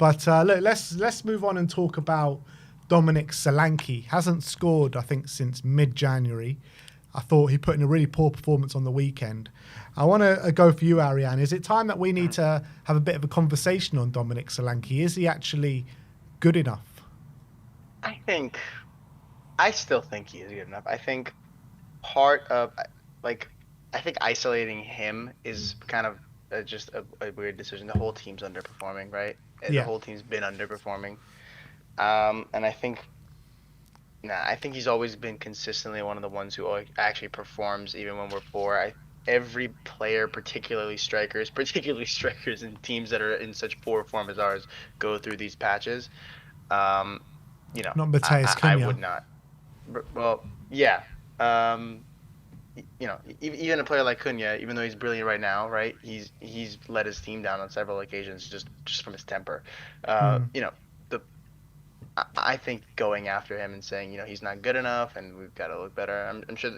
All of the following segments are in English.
But look, let's move on and talk about Dominic Solanke. Hasn't scored, I think, since mid-January. I thought he put in a really poor performance on the weekend. I want to go for you, Ariane. Is it time that we need to have a bit of a conversation on Dominic Solanke? Is he actually good enough? I still think he is good enough. I think part of I think isolating him is kind of just a weird decision. The whole team's underperforming, right? The Yeah. whole team's been underperforming. And I think he's always been consistently one of the ones who actually performs even when we're poor. Every player, particularly strikers in teams that are in such poor form as ours, go through these patches. Um, Not Mateus I Cunha. would not. Well, yeah. Um, even a player like Cunha, even though he's brilliant right now, right? He's let his team down on several occasions just from his temper. Mm. The I think going after him and saying, he's not good enough and we've got to look better. I'm sure,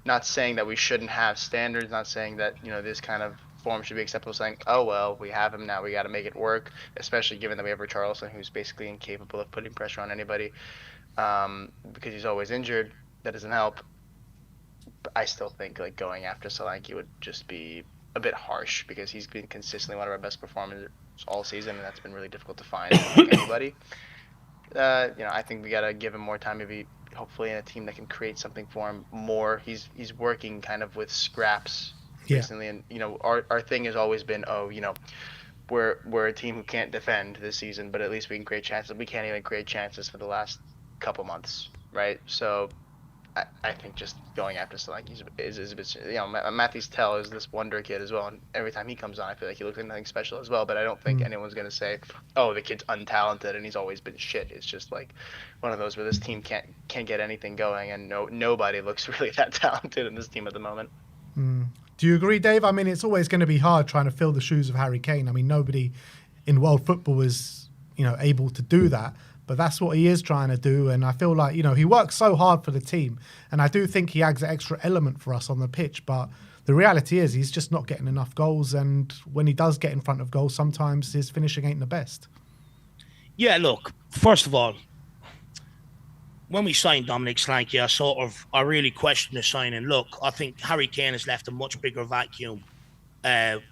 not saying that we shouldn't have standards, not saying that, this kind of form should be acceptable, saying, oh, well, we have him now, we got to make it work, especially given that we have Richarlison, who's basically incapable of putting pressure on anybody, because he's always injured. That doesn't help. But I still think like going after Solanke would just be a bit harsh because he's been consistently one of our best performers all season, and that's been really difficult to find from anybody. I think we gotta give him more time, maybe hopefully in a team that can create something for him more. He's working kind of with scraps recently, and our thing has always been, we're a team who can't defend this season, but at least we can create chances. We can't even create chances for the last couple months, right? So I think just going after Solanke is a bit, Matthews Tell is this wonder kid as well, and every time he comes on, I feel like he looks like nothing special as well. But I don't think anyone's gonna say, "Oh, the kid's untalented and he's always been shit." It's just like one of those where this team can't get anything going, and nobody looks really that talented in this team at the moment. Do you agree, Dave? I mean, it's always going to be hard trying to fill the shoes of Harry Kane. I mean, nobody in world football is, able to do that. But that's what he is trying to do. And I feel like, he works so hard for the team. And I do think he adds an extra element for us on the pitch. But the reality is he's just not getting enough goals. And when he does get in front of goals, sometimes his finishing ain't the best. Yeah, look, first of all, when we signed Dominic Solanke, I really questioned the signing. Look, I think Harry Kane has left a much bigger vacuum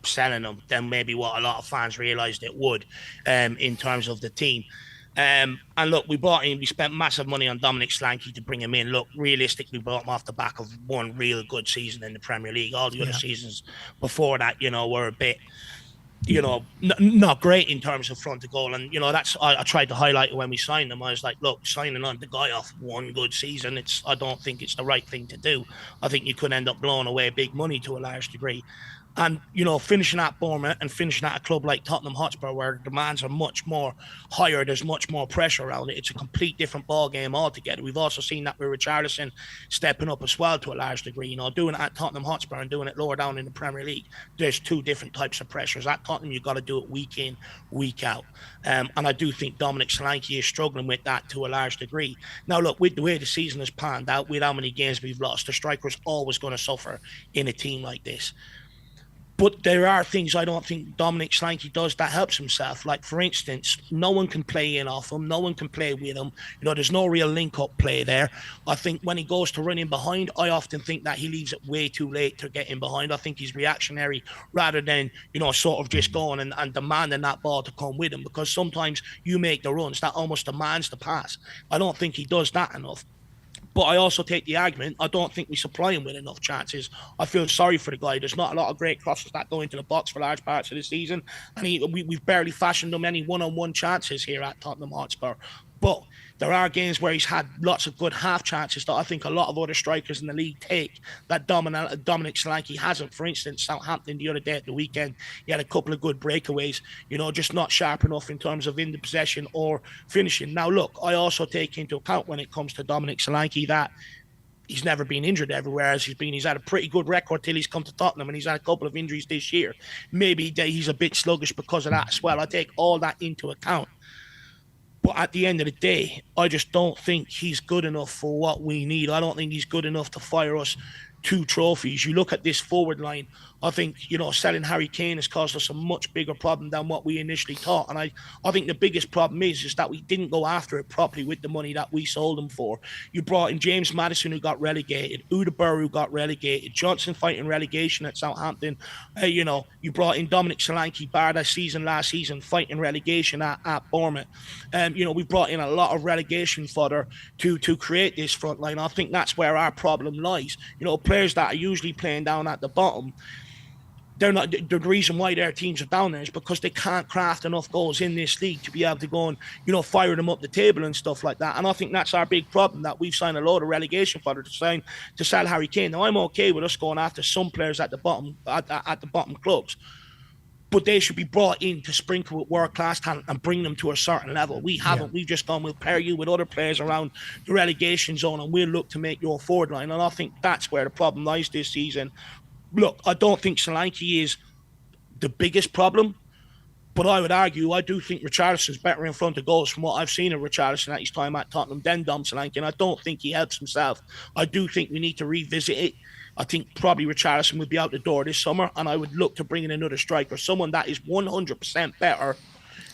selling him than maybe what a lot of fans realised it would in terms of the team. And look, we spent massive money on Dominic Solanke to bring him in. Look, realistically, we brought him off the back of one real good season in the Premier League. All the other seasons before that, were a bit, not great in terms of front of goal. And, I tried to highlight it when we signed him. I was like, look, signing on the guy off one good season, I don't think it's the right thing to do. I think you could end up blowing away big money to a large degree. And, finishing at Bournemouth and finishing at a club like Tottenham Hotspur, where demands are much more higher, there's much more pressure around it. It's a complete different ball game altogether. We've also seen that with Richarlison stepping up as well to a large degree. Doing it at Tottenham Hotspur and doing it lower down in the Premier League, there's two different types of pressures. At Tottenham, you've got to do it week in, week out. And I do think Dominic Solanke is struggling with that to a large degree. Now, look, with the way the season has panned out, with how many games we've lost, the striker's always going to suffer in a team like this. But there are things I don't think Dominic Solanke does that helps himself. Like, for instance, no one can play in off him. No one can play with him. There's no real link-up play there. I think when he goes to run in behind, I often think that he leaves it way too late to get in behind. I think he's reactionary rather than, sort of just going and demanding that ball to come with him, because sometimes you make the runs that almost demands the pass. I don't think he does that enough. But I also take the argument, I don't think we supply him with enough chances. I feel sorry for the guy. There's not a lot of great crosses that go into the box for large parts of the season. And we've barely fashioned him any one-on-one chances here at Tottenham Hotspur. But there are games where he's had lots of good half chances that I think a lot of other strikers in the league take that Dominic Solanke hasn't. For instance, Southampton the other day at the weekend, he had a couple of good breakaways, just not sharp enough in terms of in the possession or finishing. Now, look, I also take into account when it comes to Dominic Solanke that he's never been injured everywhere as he's been. He's had a pretty good record till he's come to Tottenham, and he's had a couple of injuries this year. Maybe he's a bit sluggish because of that as well. I take all that into account. But at the end of the day, I just don't think he's good enough for what we need. I don't think he's good enough to fire us 2 trophies. You look at this forward line, I think, you know, selling Harry Kane has caused us a much bigger problem than what we initially thought. And I think the biggest problem is that we didn't go after it properly with the money that we sold him for. You brought in James Maddison, who got relegated, Udabur, who got relegated, Johnson fighting relegation at Southampton. You know, you brought in Dominic Solanke, bar that season last season, fighting relegation at Bournemouth. You know, we brought in a lot of relegation fodder to create this front line. I think that's where our problem lies. You know, players that are usually playing down at the bottom, they're not, the reason why their teams are down there is because they can't craft enough goals in this league to be able to go and, you know, fire them up the table and stuff like that. And I think that's our big problem, that we've signed a load of relegation fodder to sell Harry Kane. Now, I'm okay with us going after some players at the bottom at the bottom clubs, but they should be brought in to sprinkle with world-class talent and bring them to a certain level. We haven't. We've just gone, we'll pair you with other players around the relegation zone and we'll look to make your forward line. And I think that's where the problem lies this season. Look, I don't think Solanke is the biggest problem, but I would argue, I do think Richarlison's better in front of goals from what I've seen of Richarlison at his time at Tottenham than Dom Solanke, and I don't think he helps himself. I do think we need to revisit it. I think probably Richarlison would be out the door this summer, and I would look to bring in another striker, someone that is 100% better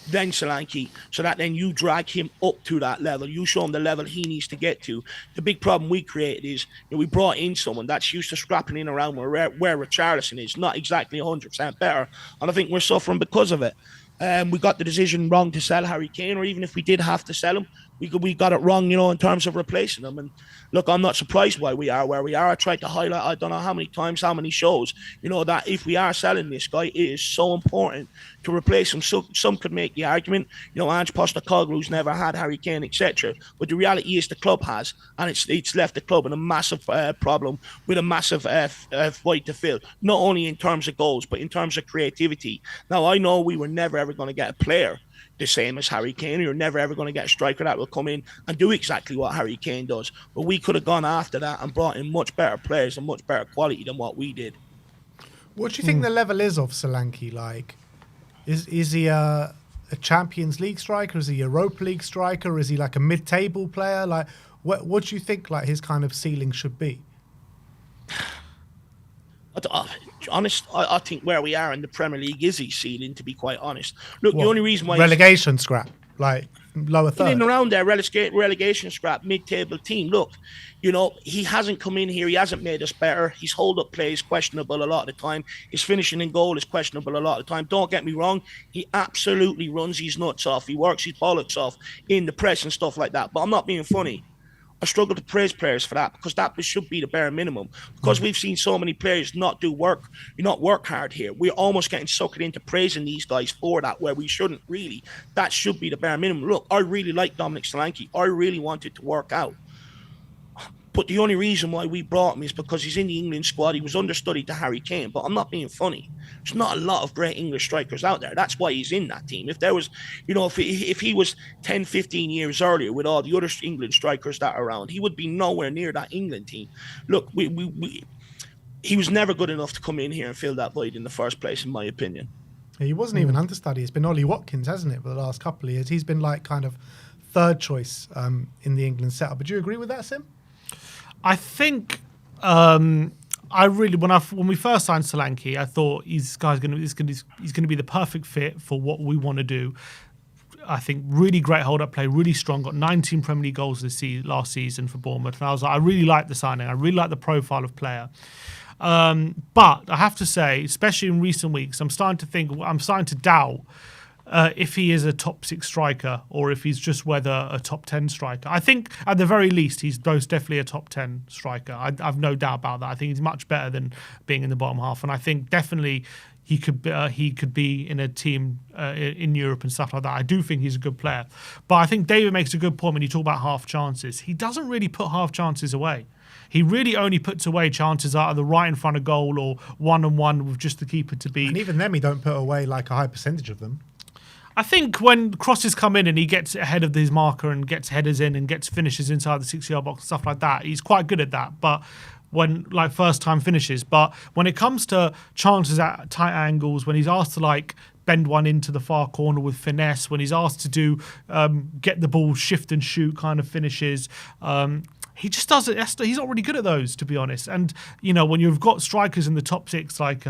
than Solanke, so that then you drag him up to that level. You show him the level he needs to get to. The big problem we created is, you know, we brought in someone that's used to scrapping in around where Richarlison is, not exactly 100% better, and I think we're suffering because of it. We got the decision wrong to sell Harry Kane, or even if we did have to sell him, we got it wrong, you know, in terms of replacing him. And look, I'm not surprised why we are where we are. I tried to highlight, I don't know how many times, how many shows, you know, that if we are selling this guy, it is so important to replace him. So some could make the argument, you know, Ange Postecoglou's never had Harry Kane, etc. But the reality is the club has, and it's left the club in a massive problem with a massive void to fill, not only in terms of goals, but in terms of creativity. Now, I know we were never ever going to get a player the same as Harry Kane. You're never ever going to get a striker that will come in and do exactly what Harry Kane does. But we could have gone after that and brought in much better players and much better quality than what we did. What do you think the level is of Solanke? Like, is he a Champions League striker? Is he a Europa League striker? Is he like a mid-table player? Like, what do you think like his kind of ceiling should be? I think where we are in the Premier League is his ceiling, to be quite honest. Look, the only reason why... Relegation scrap, like lower third. In and around there, relegation scrap, mid-table team. Look, you know, he hasn't come in here, he hasn't made us better. His hold-up play is questionable a lot of the time. His finishing in goal is questionable a lot of the time. Don't get me wrong, he absolutely runs his nuts off. He works his bollocks off in the press and stuff like that. But I'm not being funny. I struggle to praise players for that, because that should be the bare minimum. Because we've seen so many players not work hard here. We're almost getting suckered into praising these guys for that, where we shouldn't really. That should be the bare minimum. Look, I really like Dominic Solanke. I really wanted to work out. But the only reason why we brought him is because he's in the England squad. He was understudy to Harry Kane. But I'm not being funny. There's not a lot of great English strikers out there. That's why he's in that team. If there was, you know, if he was 10, 15 years earlier with all the other England strikers that are around, he would be nowhere near that England team. Look, he was never good enough to come in here and fill that void in the first place, in my opinion. Yeah, he wasn't even understudy. It's been Ollie Watkins, hasn't it, for the last couple of years? He's been like kind of third choice in the England setup. Would you agree with that, Sim? I think I really when we first signed Solanke, I thought he's going to be the perfect fit for what we want to do. I think really great hold-up play, really strong. Got 19 Premier League goals last season for Bournemouth, and I was like, I really like the signing. I really like the profile of player. But I have to say, especially in recent weeks, I'm starting to doubt if he is a top 6 striker or if he's just a top 10 striker. I think at the very least he's most definitely a top 10 striker. I've no doubt about that. I think he's much better than being in the bottom half, and I think definitely he could be in a team in Europe and stuff like that. I do think he's a good player, but I think David makes a good point when you talk about half chances. He doesn't really put half chances away. He really only puts away chances out of the right in front of goal or one-on-one with just the keeper to beat. And even them, he don't put away like a high percentage of them. I think when crosses come in and he gets ahead of his marker and gets headers in and gets finishes inside the 6-yard box and stuff like that, he's quite good at that. But when first time finishes, but when it comes to chances at tight angles, when he's asked to bend one into the far corner with finesse, when he's asked to do get the ball, shift and shoot kind of finishes, he just doesn't. He's not really good at those, to be honest. And when you've got strikers in the top six like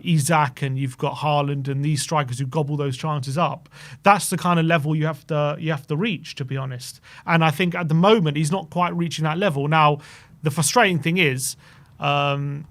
Isak, and you've got Haaland, and these strikers who gobble those chances up, that's the kind of level you have to reach, to be honest. And I think at the moment he's not quite reaching that level. Now, the frustrating thing is, when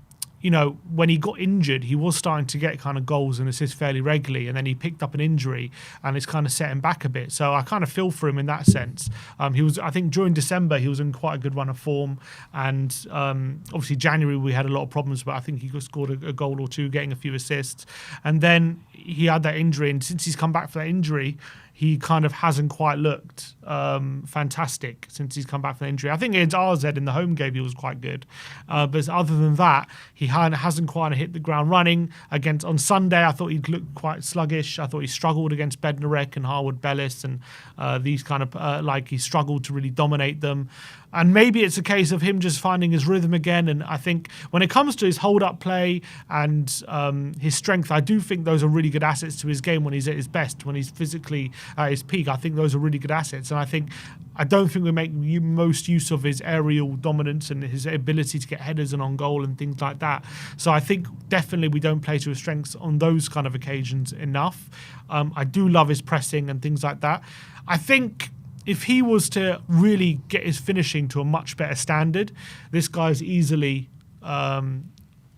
he got injured, he was starting to get kind of goals and assists fairly regularly, and then he picked up an injury, and it's kind of set him back a bit. So I kind of feel for him in that sense. I think during December, he was in quite a good run of form, and obviously January we had a lot of problems, but I think he scored a goal or two, getting a few assists, and then he had that injury, and since he's come back from that injury, he kind of hasn't quite looked fantastic since he's come back from the injury. I think against RZ in the home game he was quite good, but other than that, he hasn't quite hit the ground running. On Sunday, I thought he'd looked quite sluggish. I thought he struggled against Bednarek and Harwood Bellis, and these kind of he struggled to really dominate them. And maybe it's a case of him just finding his rhythm again. And I think when it comes to his hold-up play and his strength, I do think those are really good assets to his game when he's at his best, when he's physically at his peak. I think those are really good assets. And I don't think we make most use of his aerial dominance and his ability to get headers and on goal and things like that. So I think definitely we don't play to his strengths on those kind of occasions enough. I do love his pressing and things like that. I think if he was to really get his finishing to a much better standard, this guy's easily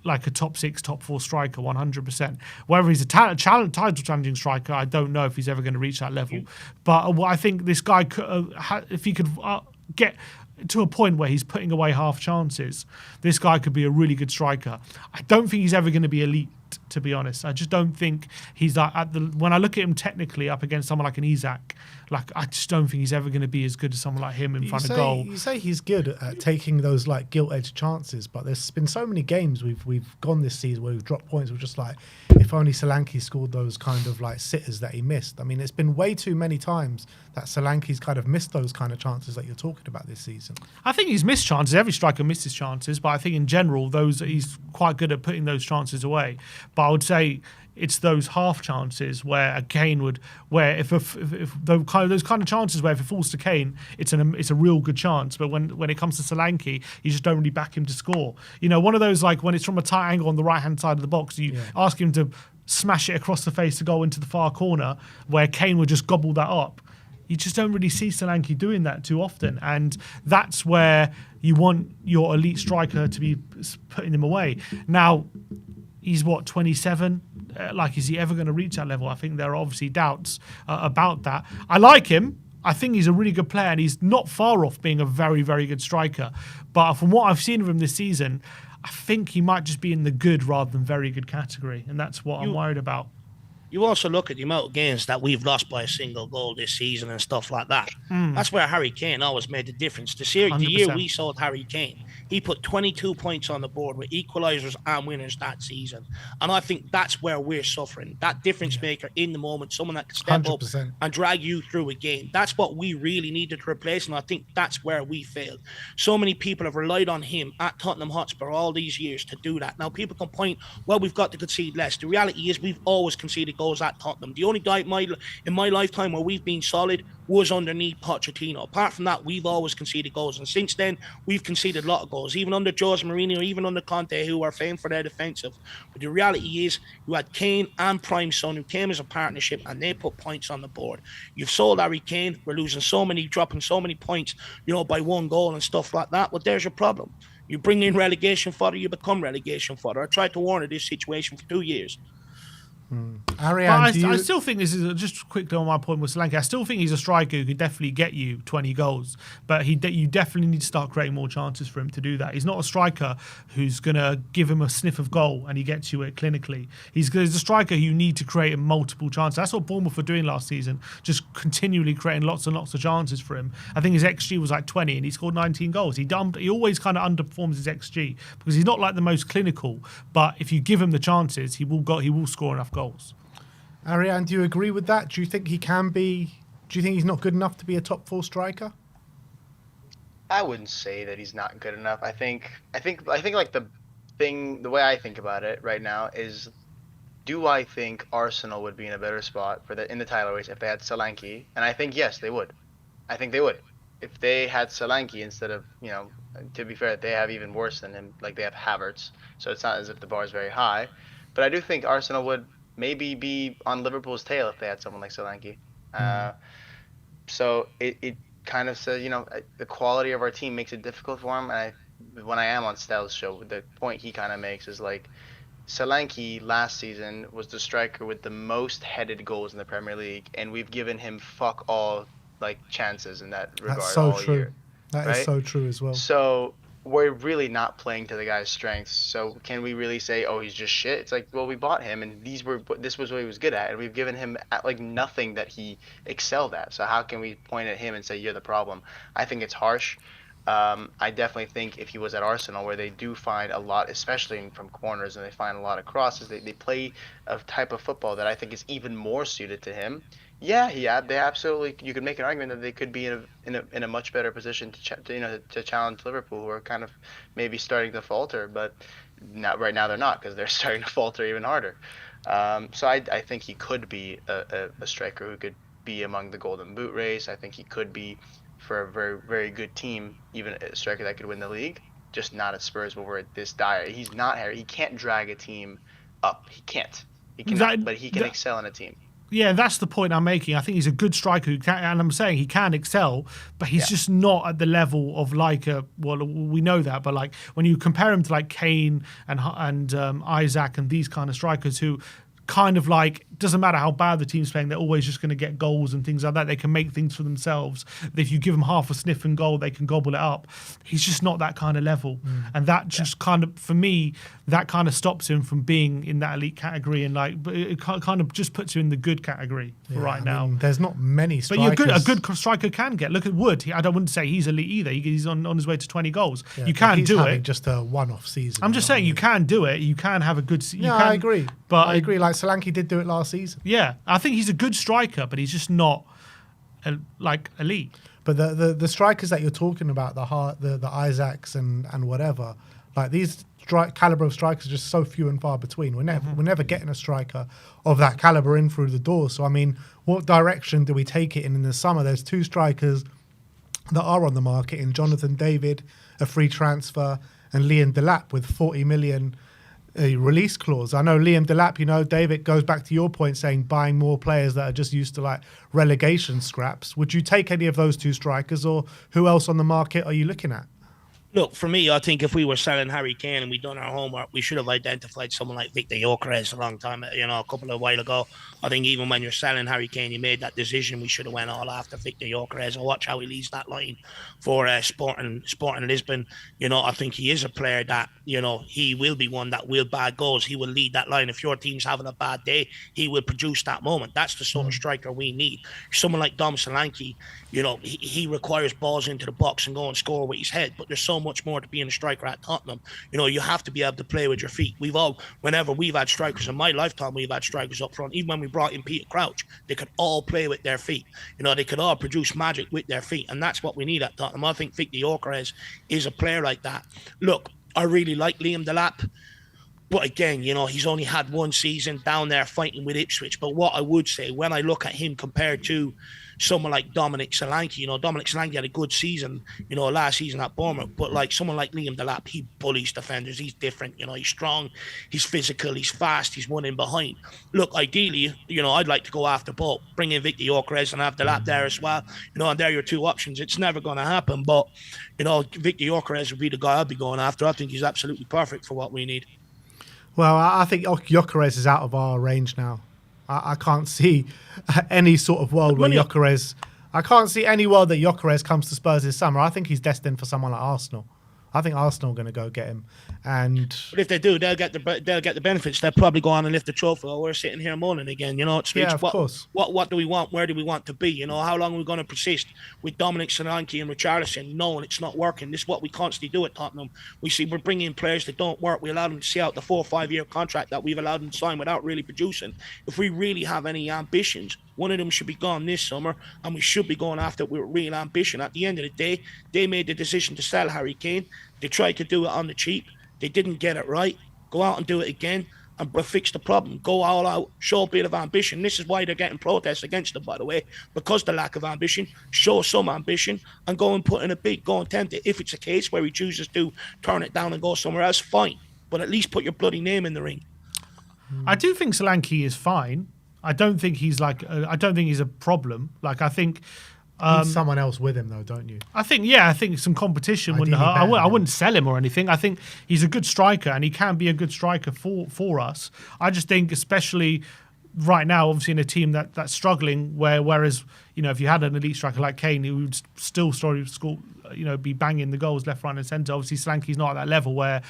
like a top 6, top 4 striker, 100%. Whether he's a title challenging striker, I don't know if he's ever going to reach that level. But I think this guy could, if he could get to a point where he's putting away half chances, this guy could be a really good striker. I don't think he's ever going to be elite, to be honest. I just don't think he's like when I look at him technically up against someone like an Isak, I just don't think he's ever going to be as good as someone like him in front of goal. You say he's good at taking those gilt-edged chances, but there's been so many games we've gone this season where we've dropped points. We're just like, if only Solanke scored those kind of sitters that he missed. I mean, it's been way too many times that Solanke's kind of missed those kind of chances that you're talking about this season. I think he's missed chances. Every striker misses chances, but I think in general, he's quite good at putting those chances away. But I would say it's those half chances where a Kane would, where if those kind of chances where if it falls to Kane, it's a real good chance. But when it comes to Solanke, you just don't really back him to score. One of those when it's from a tight angle on the right hand side of the box, you ask him to smash it across the face to go into the far corner, where Kane would just gobble that up. You just don't really see Solanke doing that too often, and that's where you want your elite striker to be putting them away. Now, he's 27? Is he ever going to reach that level? I think there are obviously doubts about that. I like him. I think he's a really good player, and he's not far off being a very, very good striker. But from what I've seen of him this season, I think he might just be in the good rather than very good category, and that's what I'm worried about. You also look at the amount of games that we've lost by a single goal this season and stuff like that. That's where Harry Kane always made the difference. The year we sold Harry Kane, he put 22 points on the board with equalisers and winners that season. And I think that's where we're suffering. That difference maker in the moment, someone that can step 100%. Up and drag you through a game. That's what we really needed to replace, and I think that's where we failed. So many people have relied on him at Tottenham Hotspur all these years to do that. Now, people can point, well, we've got to concede less. The reality is we've always conceded goals at Tottenham. The only guy in my lifetime where we've been solid was underneath Pochettino. Apart from that, we've always conceded goals, and since then we've conceded a lot of goals, even under Jose Mourinho, even under Conte, who are famed for their defensive. But the reality is you had Kane and Prime Son, who came as a partnership, and they put points on the board. You've sold Harry Kane. We're losing dropping so many points, by one goal and stuff like that. But there's your problem. You bring in relegation fodder, you become relegation fodder. I tried to warn of this situation for 2 years. I still think this is just quickly on my point with Solanke. I still think he's a striker who could definitely get you 20 goals, but you definitely need to start creating more chances for him to do that. He's not a striker who's going to give him a sniff of goal and he gets you it clinically. He's a striker who you need to create multiple chances. That's what Bournemouth were doing last season, just continually creating lots and lots of chances for him. I think his XG was 20 and he scored 19 goals. He always kind of underperforms his XG because he's not the most clinical, but if you give him the chances, he will score enough goals. Ariane, do you agree with that? Do you think he can be? Do you think he's not good enough to be a top 4 striker? I wouldn't say that he's not good enough. I think the way I think about it right now is, do I think Arsenal would be in a better spot in the title race if they had Solanke? And I think yes, they would. I think they would. if they had Solanke instead of, to be fair, they have even worse than him. Like they have Havertz, so it's not as if the bar is very high. But I do think Arsenal would maybe be on Liverpool's tail if they had someone like Solanke. Uh, so it kind of says, the quality of our team makes it difficult for him. And when I am on Stell's show, the point he kind of makes is like Solanke last season was the striker with the most headed goals in the Premier League, and we've given him fuck all like chances in that That's regard so all true. year, That is right? so true as well. So we're really not playing to the guy's strengths. So can we really say, oh, he's just shit? It's like, well, we bought him, and this was what he was good at, and we've given him like nothing that he excelled at. So how can we point at him and say you're the problem? I think it's harsh. I definitely think if he was at Arsenal, where they do find a lot, especially from corners, and they find a lot of crosses, they play a type of football that I think is even more suited to him. Yeah, they absolutely. You could make an argument that they could be in a much better position to challenge Liverpool, who are kind of maybe starting to falter, but not right now they're not, because they're starting to falter even harder. So I think he could be a striker who could be among the Golden Boot race. I think he could be, for a very, very good team, even a striker that could win the league, just not at Spurs where we're at this dire. He's not Harry. He can't drag a team up. He can't. He cannot, but he can excel in a team. Yeah, that's the point I'm making. I think he's a good striker, and I'm saying he can excel, but he's just not at the level of we know that, but like when you compare him to like Kane and Isaac and these kind of strikers who kind of like, doesn't matter how bad the team's playing, they're always just going to get goals and things like that. They can make things for themselves. If you give them half a sniff and goal, they can gobble it up. He's just not that kind of level. And that just kind of, for me, that kind of stops him from being in that elite category, and like it kind of just puts you in the good category for right now. There's not many strikers. But a good striker can get. Look at Wood. I wouldn't say he's elite either. He's on his way to 20 goals. Yeah, you can do it. Just a one-off season. I'm just saying you can do it. You can have a good season. Yeah, I agree. But I agree. Like Solanke did do it last season. Yeah, I think he's a good striker, but he's just not like elite. But the strikers that you're talking about, the Isaacs and whatever, like these caliber of strikers are just so few and far between. We're never getting a striker of that caliber in through the door. So I mean, what direction do we take it in the summer? There's two strikers that are on the market in Jonathan David, a free transfer, and Liam Delap with 40 million release clause. I know Liam Delap, David, goes back to your point saying buying more players that are just used to like relegation scraps. Would you take any of those two strikers, or who else on the market are you looking at? Look, for me, I think if we were selling Harry Kane and we'd done our homework, we should have identified someone like Victor Gyökeres a long time, a couple of while ago. I think even when you're selling Harry Kane, you made that decision. We should have went all after Victor Gyökeres. I watch how he leads that line for Sporting Lisbon. I think he is a player that, he will be one that will bag goals. He will lead that line. If your team's having a bad day, he will produce that moment. That's the sort of striker we need. Someone like Dom Solanke, he requires balls into the box and go and score with his head, but there's so much more to being a striker at Tottenham. You have to be able to play with your feet. Whenever we've had strikers in my lifetime, we've had strikers up front. Even when we brought in Peter Crouch, they could all play with their feet. They could all produce magic with their feet, and that's what we need at Tottenham. I think Victor Gyökeres is a player like that. Look, I really like Liam Delap, but again, he's only had one season down there fighting with Ipswich. But what I would say, when I look at him compared to someone like Dominic Solanke, Dominic Solanke had a good season, last season at Bournemouth. But like someone like Liam Delap, he bullies defenders. He's different. He's strong, he's physical, he's fast, he's one in behind. Look, ideally, I'd like to go after both. Bring in Victor Gyökeres and have Delap there as well. And they're your two options. It's never going to happen, but Victor Gyökeres would be the guy I'd be going after. I think he's absolutely perfect for what we need. Well, I think Gyökeres is out of our range now. I can't see any sort of world where Gyökeres... I can't see any world that Gyökeres comes to Spurs this summer. I think he's destined for someone like Arsenal. I think Arsenal are going to go get him. But if they do, they'll get the benefits. They'll probably go on and lift the trophy. While we're sitting here moaning again. Of course. What do we want? Where do we want to be? How long are we going to persist with Dominic Solanke and Richarlison knowing it's not working? This is what we constantly do at Tottenham. We're bringing in players that don't work. We allow them to see out the 4 or 5 year contract that we've allowed them to sign without really producing. If we really have any ambitions, one of them should be gone this summer, and we should be going after it with real ambition. At the end of the day, they made the decision to sell Harry Kane. They tried to do it on the cheap. They didn't get it right. Go out and do it again. and fix the problem. Go all out, show a bit of ambition. This is why they're getting protests against them, by the way, because the lack of ambition. Show some ambition and go and put in a bid, go and tempt it. If it's a case where he chooses to turn it down and go somewhere else, fine. But at least put your bloody name in the ring. I do think Solanke is fine. I don't think he's I don't think he's a problem. Like, I think. Need someone else with him, though, don't you? I think some competition wouldn't hurt. I wouldn't sell him or anything. I think he's a good striker, and he can be a good striker for us. I just think, especially right now, obviously in a team that's struggling, whereas if you had an elite striker like Kane, he would still score, be banging the goals left, right, and centre. Obviously, Solanke's not at that level where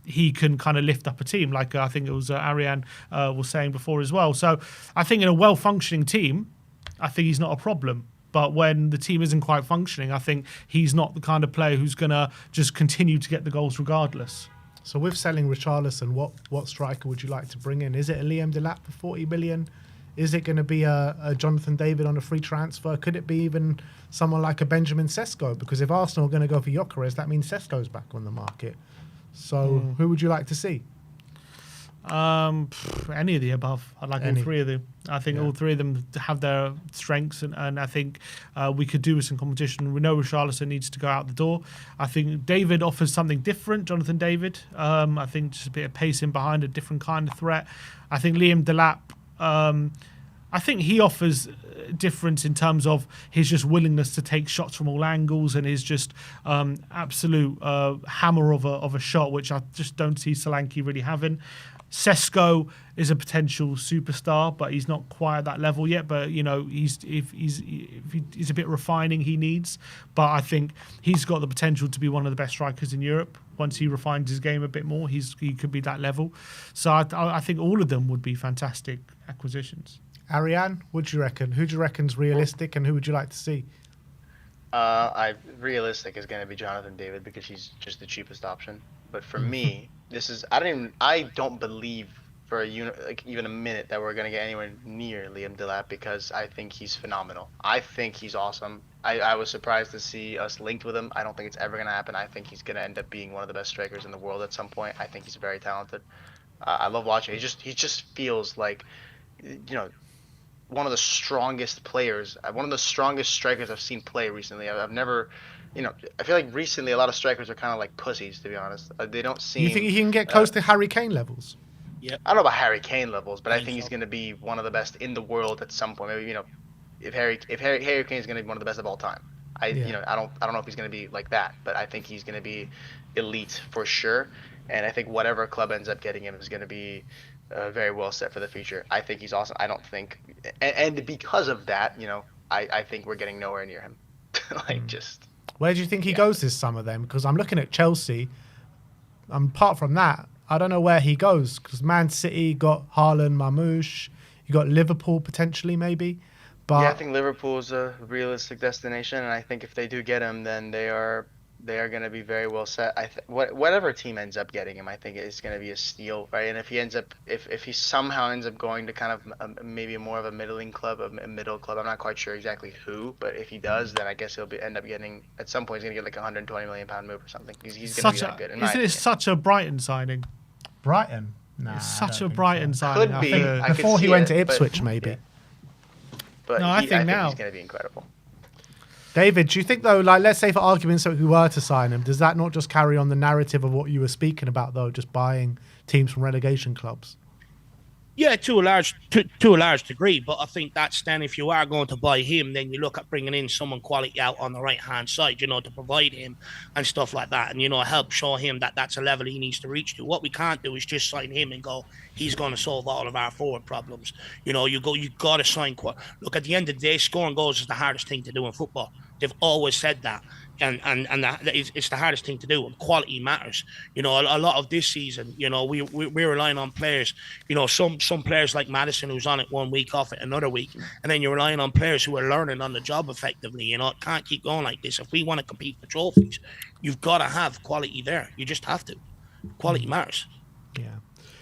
he can kind of lift up a team, like I think it was Ariane was saying before as well. So I think in a well-functioning team, I think he's not a problem. But when the team isn't quite functioning, I think he's not the kind of player who's going to just continue to get the goals regardless. So with selling Richarlison, what striker would you like to bring in? Is it a Liam Delap for 40 million? Is it going to be a Jonathan David on a free transfer? Could it be even someone like a Benjamin Sesko? Because if Arsenal are going to go for Gyökeres, that means Sesko's back on the market. So who would you like to see? Any of the above. I'd like all three of them. I think all three of them have their strengths, and I think we could do with some competition. We know Richarlison needs to go out the door. I think David offers something different, Jonathan David. I think just a bit of pace in behind, a different kind of threat. I think Liam Delap, I think he offers difference in terms of his just willingness to take shots from all angles and his just absolute hammer of a shot, which I just don't see Solanke really having. Sesko is a potential superstar, but he's not quite at that level yet. But he's a bit refining he needs. But I think he's got the potential to be one of the best strikers in Europe. Once he refines his game a bit more, he could be that level. So I think all of them would be fantastic acquisitions. Ariane, what do you reckon? Who do you reckon's realistic, and who would you like to see? Realistic is going to be Jonathan David because he's just the cheapest option. But for me, I don't believe for even a minute that we're going to get anywhere near Liam Delap because I think he's phenomenal. I think he's awesome. I was surprised to see us linked with him. I don't think it's ever going to happen. I think he's going to end up being one of the best strikers in the world at some point. I think he's very talented. I love watching. He just feels like, one of the strongest players, one of the strongest strikers I've seen play recently. I've never, I feel like recently a lot of strikers are kind of like pussies, to be honest. They don't seem. You think he can get close to Harry Kane levels? Yeah. I don't know about Harry Kane levels, but I think he's going to be one of the best in the world at some point. Maybe if Harry Kane is going to be one of the best of all time. I don't know if he's going to be like that, but I think he's going to be elite for sure. And I think whatever club ends up getting him is going to be very well set for the future. I think he's awesome. I don't think, and because of that, I think we're getting nowhere near him. Where do you think he goes this summer then? Because I'm looking at Chelsea. Apart from that, I don't know where he goes. Because Man City got Haaland, Marmoush. You got Liverpool potentially maybe. But yeah, I think Liverpool's a realistic destination, and I think if they do get him, then they are going to be very well set. Whatever team ends up getting him, I think it's going to be a steal, right? And if he somehow ends up going to kind of maybe more of a middling club, a middle club, I'm not quite sure exactly who, but if he does, then I guess he'll end up getting, at some point, he's going to get like a £120 million move or something. He's going to be that good. Isn't it such a Brighton signing? Brighton? Nah, it's such a Brighton signing. Could be. Before he went to Ipswich, maybe. Yeah. But I think now he's going to be incredible. David, do you think, though, like, let's say for argument's sake we were to sign him, does that not just carry on the narrative of what you were speaking about, though, just buying teams from relegation clubs? Yeah, to a large degree, but I think that's then if you are going to buy him, then you look at bringing in someone quality out on the right-hand side, to provide him and stuff like that, and, help show him that that's a level he needs to reach to. What we can't do is just sign him and go, he's going to solve all of our forward problems. You got to sign. Look, at the end of the day, scoring goals is the hardest thing to do in football. They've always said that. And it's the hardest thing to do. And quality matters. A lot of this season, we're relying on players. Some players like Maddison, who's on it 1 week, off it another week, and then you're relying on players who are learning on the job effectively. It can't keep going like this. If we want to compete for trophies, you've got to have quality there. You just have to. Quality matters. Yeah.